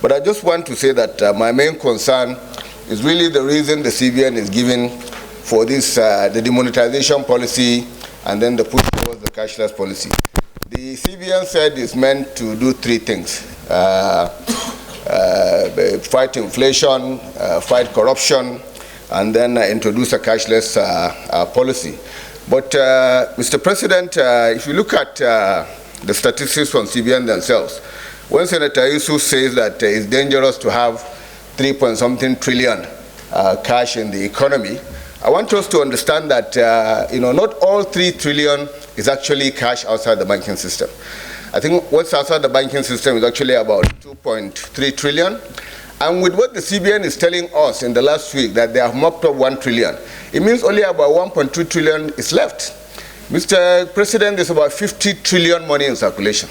But I just want to say that my main concern is really the reason the CBN is giving for this, the demonetization policy and then the push towards the cashless policy. The CBN said it's meant to do three things. Fight inflation, fight corruption, and then introduce a cashless policy. But, Mr. President, if you look at the statistics from CBN themselves, when Senator Yusuf says that it's dangerous to have 3-point-something trillion cash in the economy, I want us to understand that not all 3 trillion is actually cash outside the banking system. I think what's outside the banking system is actually about 2.3 trillion. And with what the CBN is telling us in the last week, that they have mopped up 1 trillion, it means only about 1.2 trillion is left. Mr. President, there's about 50 trillion money in circulation,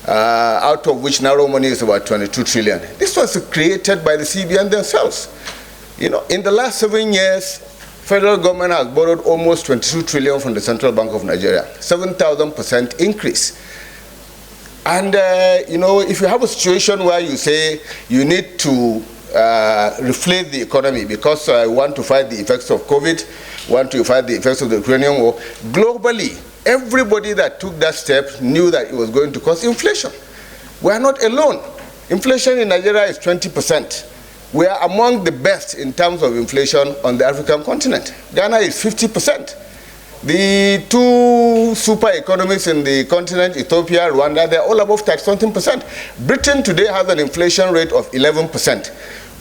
out of which narrow money is about 22 trillion. This was created by the CBN themselves. In the last 7 years, federal government has borrowed almost 22 trillion from the Central Bank of Nigeria, 7,000% increase. And, if you have a situation where you say you need to reflate the economy because you want to fight the effects of COVID, want to fight the effects of the Ukrainian war, globally, everybody that took that step knew that it was going to cause inflation. We are not alone. Inflation in Nigeria is 20%. We are among the best in terms of inflation on the African continent. Ghana is 50%. The two super economies in the continent, Ethiopia, Rwanda, they're all above 30-something%. Britain today has an inflation rate of 11%,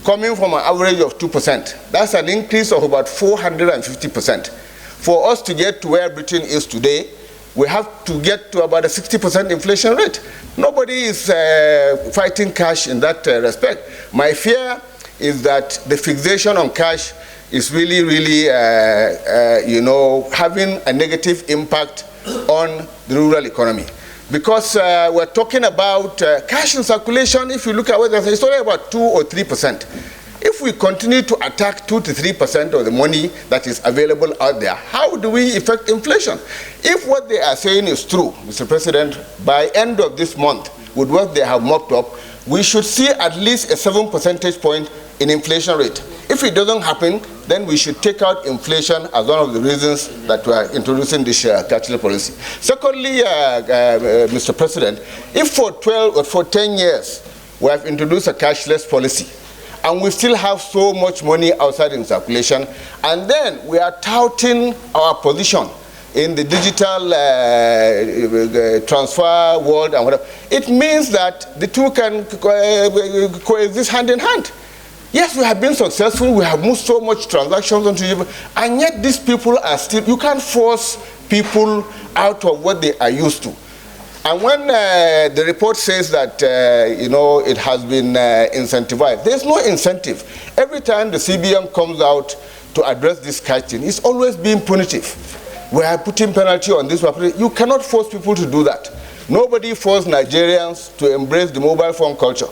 coming from an average of 2%. That's an increase of about 450%. For us to get to where Britain is today, we have to get to about a 60% inflation rate. Nobody is fighting cash in that respect. My fear is that the fixation on cash is really, having a negative impact on the rural economy. Because we're talking about cash in circulation. If you look at whether it's only about 2 or 3%. If we continue to attack 2 to 3% of the money that is available out there, how do we affect inflation? If what they are saying is true, Mr. President, by end of this month, with what they have mopped up, we should see at least a 7 percentage point in inflation rate. If it doesn't happen, then we should take out inflation as one of the reasons that we are introducing this cashless policy. Secondly, Mr. President, if for 12 or for 10 years we have introduced a cashless policy, and we still have so much money outside in circulation, and then we are touting our position in the digital transfer world and whatever, it means that the two can coexist hand in hand. Yes, we have been successful, we have moved so much transactions onto you, and yet these people are still, you can't force people out of what they are used to. And when the report says that, it has been incentivized, there's no incentive. Every time the CBN comes out to address this question, it's always being punitive. We are putting penalty on this. You cannot force people to do that. Nobody forced Nigerians to embrace the mobile phone culture.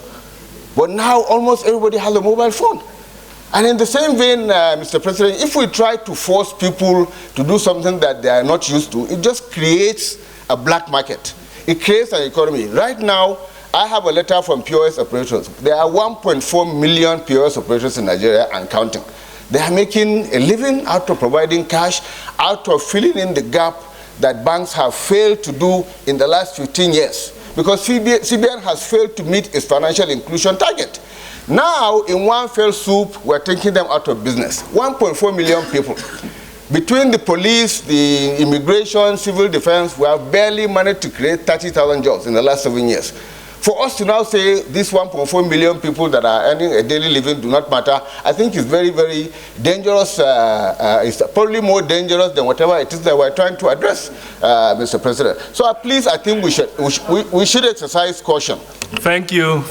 But now almost everybody has a mobile phone. And in the same vein, Mr. President, if we try to force people to do something that they are not used to, it just creates a black market. It creates an economy. Right now, I have a letter from POS operators. There are 1.4 million POS operators in Nigeria and counting. They are making a living out of providing cash, out of filling in the gap that banks have failed to do in the last 15 years. Because CBN has failed to meet its financial inclusion target. Now, in one fell swoop, we're taking them out of business. 1.4 million people. Between the police, the immigration, civil defense, we have barely managed to create 30,000 jobs in the last 7 years. For us to now say these 1.4 million people that are earning a daily living do not matter, I think is very, very dangerous. It's probably more dangerous than whatever it is that we're trying to address, Mr. President. So please, I think we should exercise caution. Thank you.